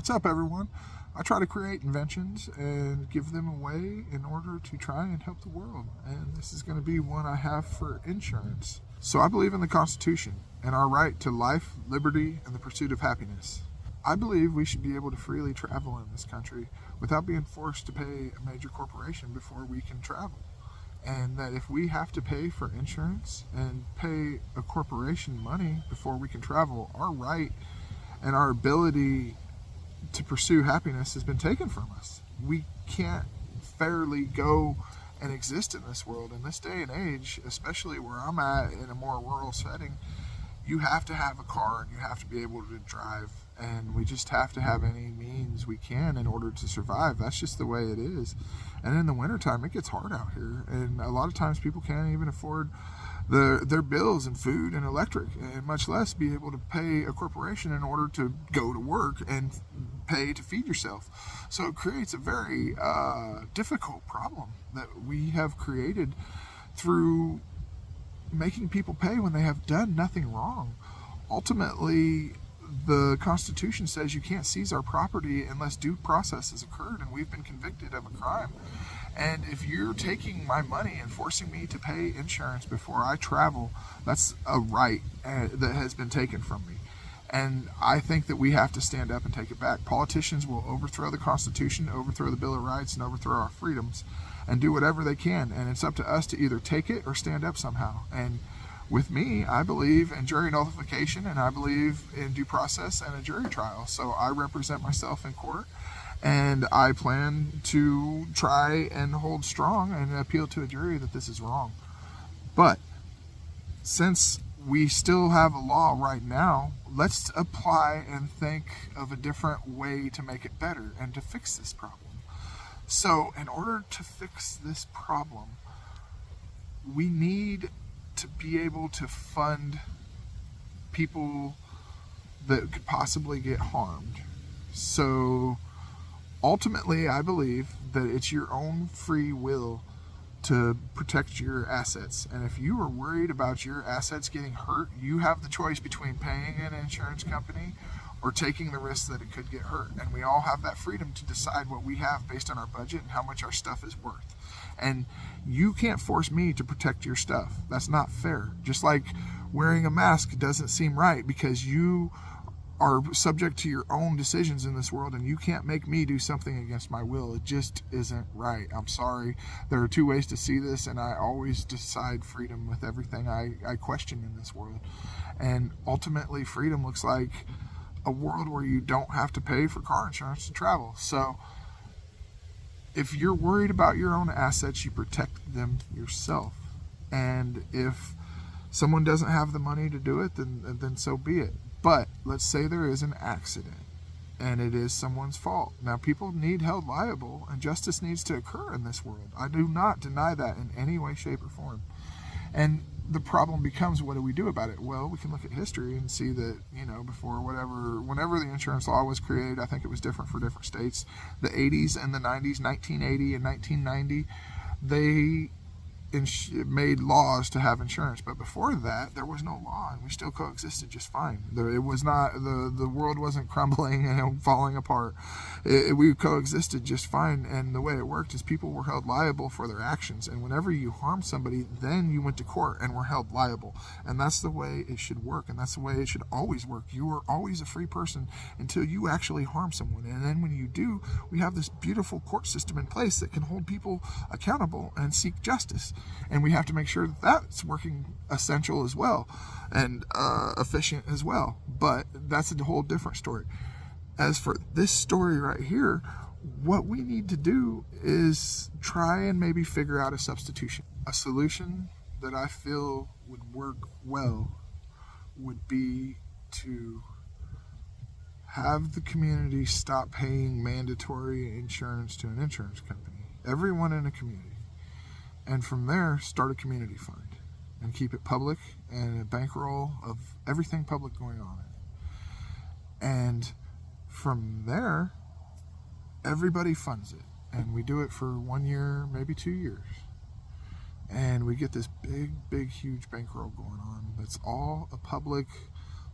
What's up, everyone? I try to create inventions and give them away in order to try and help the world. And this is going to be one I have for insurance. So I believe in the Constitution and our right to life, liberty, and the pursuit of happiness. I believe we should be able to freely travel in this country without being forced to pay a major corporation before we can travel. And that if we have to pay for insurance and pay a corporation money before we can travel, our right and our ability to pursue happiness has been taken from us. We can't fairly go and exist in this world. In this day and age, especially where I'm at in a more rural setting, you have to have a car and you have to be able to drive, and we just have to have any means we can in order to survive. That's just the way it is. And in the wintertime, it gets hard out here, and a lot of times people can't even afford their bills and food and electric, and much less be able to pay a corporation in order to go to work and pay to feed yourself. So it creates a very difficult problem that we have created through making people pay when they have done nothing wrong. Ultimately, the Constitution says you can't seize our property unless due process has occurred, and we've been convicted of a crime. And if you're taking my money and forcing me to pay insurance before I travel, that's a right that has been taken from me. And I think that we have to stand up and take it back. Politicians will overthrow the Constitution, overthrow the Bill of Rights, and overthrow our freedoms, and do whatever they can. And it's up to us to either take it or stand up somehow. And with me, I believe in jury nullification, and I believe in due process and a jury trial. So I represent myself in court, and I plan to try and hold strong and appeal to a jury that this is wrong. But since we still have a law right now, let's apply and think of a different way to make it better and to fix this problem. So in order to fix this problem, we need to be able to fund people that could possibly get harmed. So ultimately, I believe that it's your own free will to protect your assets. And if you are worried about your assets getting hurt, you have the choice between paying an insurance company or taking the risk that it could get hurt. And we all have that freedom to decide what we have based on our budget and how much our stuff is worth. And you can't force me to protect your stuff. That's not fair. Just like wearing a mask doesn't seem right because you are subject to your own decisions in this world, and you can't make me do something against my will. It just isn't right. I'm sorry. There are two ways to see this, and I always decide freedom with everything I question in this world. And ultimately, freedom looks like a world where you don't have to pay for car insurance to travel. So if you're worried about your own assets, you protect them yourself. And if someone doesn't have the money to do it, then so be it. But let's say there is an accident and it is someone's fault. Now, people need held liable, and justice needs to occur in this world. I do not deny that in any way, shape, or form. And the problem becomes, what do we do about it? Well, we can look at history and see that, whenever the insurance law was created, I think it was different for different states. The 80s and the 90s, 1980 and 1990, they made laws to have insurance, but before that there was no law, and we still coexisted just fine. It was not the world wasn't crumbling and falling apart. We coexisted just fine, and the way it worked is people were held liable for their actions, and whenever you harmed somebody, then you went to court and were held liable. And that's the way it should work, and that's the way it should always work. You are always a free person until you actually harm someone, and then when you do, we have this beautiful court system in place that can hold people accountable and seek justice. And we have to make sure that that's working essential as well, and efficient as well. But that's a whole different story. As for this story right here, what we need to do is try and maybe figure out a substitution. A solution that I feel would work well would be to have the community stop paying mandatory insurance to an insurance company. Everyone in a community. And from there, start a community fund and keep it public and a bankroll of everything public going on in it. And from there, everybody funds it. And we do it for 1 year, maybe 2 years. And we get this big, huge bankroll going on. That's all a public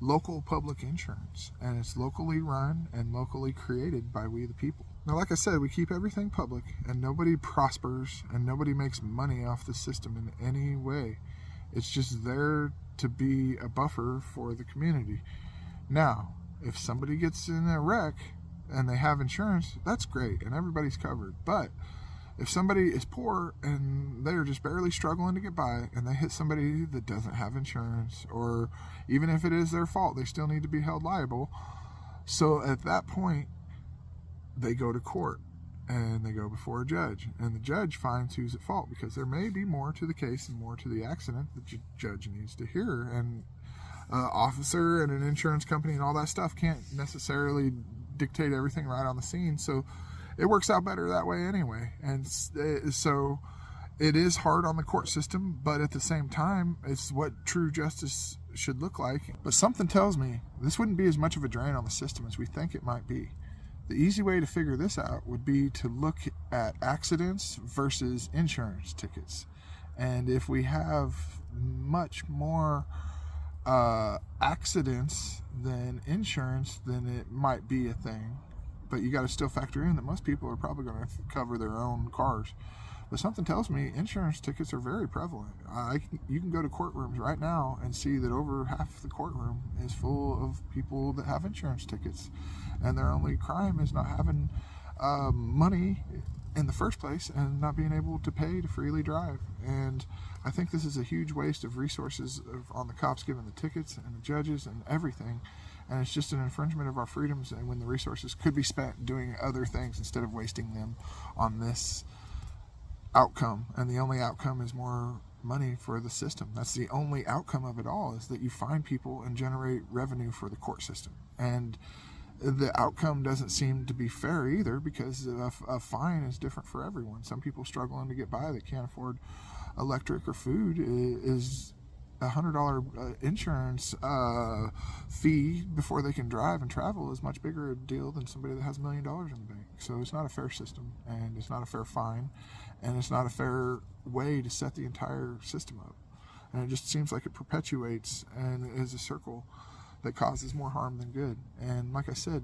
local public insurance, and it's locally run and locally created by we the people. Now, like I said, we keep everything public, and nobody prospers and nobody makes money off the system in any way. It's just there to be a buffer for the community. Now, if somebody gets in a wreck and they have insurance, that's great and everybody's covered. But if somebody is poor and they're just barely struggling to get by and they hit somebody that doesn't have insurance, or even if it is their fault, they still need to be held liable. So at that point, they go to court and they go before a judge, and the judge finds who's at fault, because there may be more to the case and more to the accident that the judge needs to hear. And officer and an insurance company and all that stuff can't necessarily dictate everything right on the scene. So it works out better that way anyway. And so it is hard on the court system, but at the same time, it's what true justice should look like. But something tells me this wouldn't be as much of a drain on the system as we think it might be. The easy way to figure this out would be to look at accidents versus insurance tickets. And if we have much more accidents than insurance, then it might be a thing. But you got to still factor in that most people are probably going to cover their own cars. But something tells me insurance tickets are very prevalent. You can go to courtrooms right now and see that over half the courtroom is full of people that have insurance tickets, and their only crime is not having money in the first place and not being able to pay to freely drive. And I think this is a huge waste of resources on the cops giving the tickets and the judges and everything. And it's just an infringement of our freedoms, and when the resources could be spent doing other things instead of wasting them on this outcome. And the only outcome is more money for the system. That's the only outcome of it all, is that you find people and generate revenue for the court system. And the outcome doesn't seem to be fair either, because a fine is different for everyone. Some people struggling to get by that can't afford electric or food is $100 insurance fee before they can drive and travel is much bigger a deal than somebody that has $1 million in the bank. So it's not a fair system, and it's not a fair fine, and it's not a fair way to set the entire system up. And it just seems like it perpetuates and is a circle that causes more harm than good. And like I said,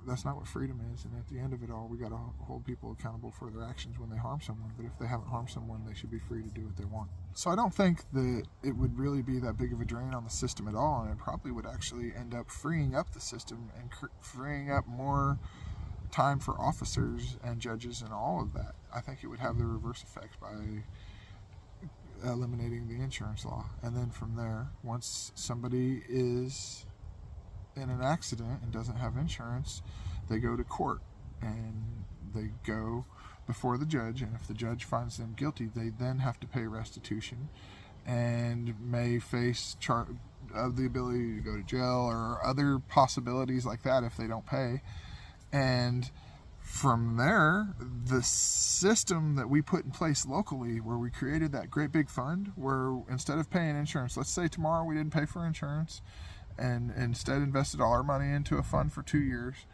that's not what freedom is. And at the end of it all, we got to hold people accountable for their actions when they harm someone. But if they haven't harmed someone, they should be free to do what they want. So I don't think that it would really be that big of a drain on the system at all. And it probably would actually end up freeing up the system and freeing up more time for officers and judges and all of that. I think it would have the reverse effect by eliminating the insurance law. And then from there, once somebody is in an accident and doesn't have insurance, they go to court and they go before the judge, and if the judge finds them guilty, they then have to pay restitution and may face the ability to go to jail or other possibilities like that if they don't pay. And from there, the system that we put in place locally, where we created that great big fund, where instead of paying insurance, let's say tomorrow we didn't pay for insurance and instead invested all our money into a fund for 2 years,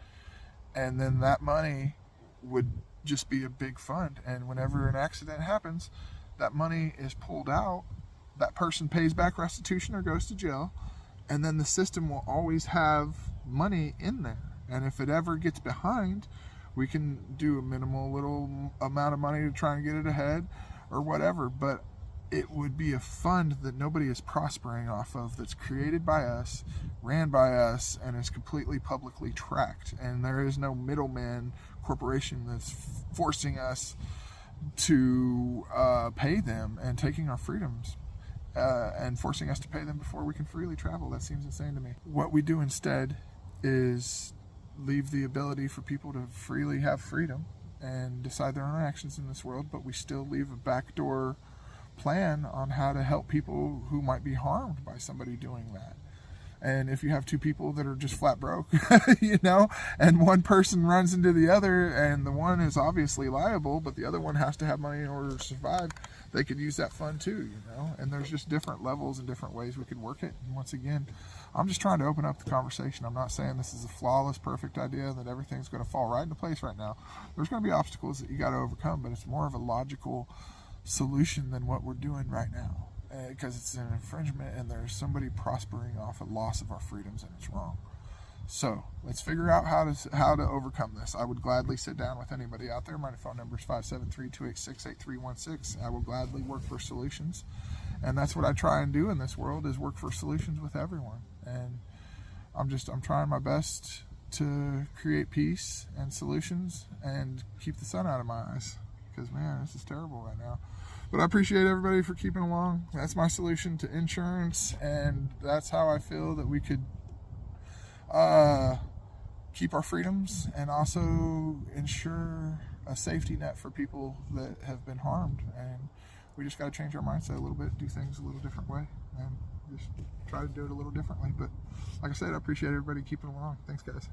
and then that money would just be a big fund, and whenever an accident happens, that money is pulled out, that person pays back restitution or goes to jail, and then the system will always have money in there. And if it ever gets behind, we can do a minimal little amount of money to try and get it ahead or whatever, but it would be a fund that nobody is prospering off of, that's created by us, ran by us, and is completely publicly tracked. And there is no middleman corporation that's forcing us to pay them and taking our freedoms and forcing us to pay them before we can freely travel. That seems insane to me. What we do instead is leave the ability for people to freely have freedom and decide their own actions in this world, but we still leave a backdoor plan on how to help people who might be harmed by somebody doing that. And if you have two people that are just flat broke, and one person runs into the other, and the one is obviously liable, but the other one has to have money in order to survive, they could use that fund too, and there's just different levels and different ways we could work it. And once again, I'm just trying to open up the conversation. I'm not saying this is a flawless, perfect idea, that everything's going to fall right into place right now. There's going to be obstacles that you got to overcome, but it's more of a logical solution than what we're doing right now. because it's an infringement and there's somebody prospering off a loss of our freedoms, and it's wrong. So let's figure out how to overcome this. I would gladly sit down with anybody out there. My phone number is 573-286-8316. I will gladly work for solutions, and that's what I try and do in this world, is work for solutions with everyone. And I'm trying my best to create peace and solutions and keep the sun out of my eyes, because man, this is terrible right now. But I appreciate everybody for keeping along. That's my solution to insurance, and that's how I feel that we could keep our freedoms and also ensure a safety net for people that have been harmed. And we just got to change our mindset a little bit, do things a little different way, and just try to do it a little differently. But like I said, I appreciate everybody keeping along. Thanks, guys.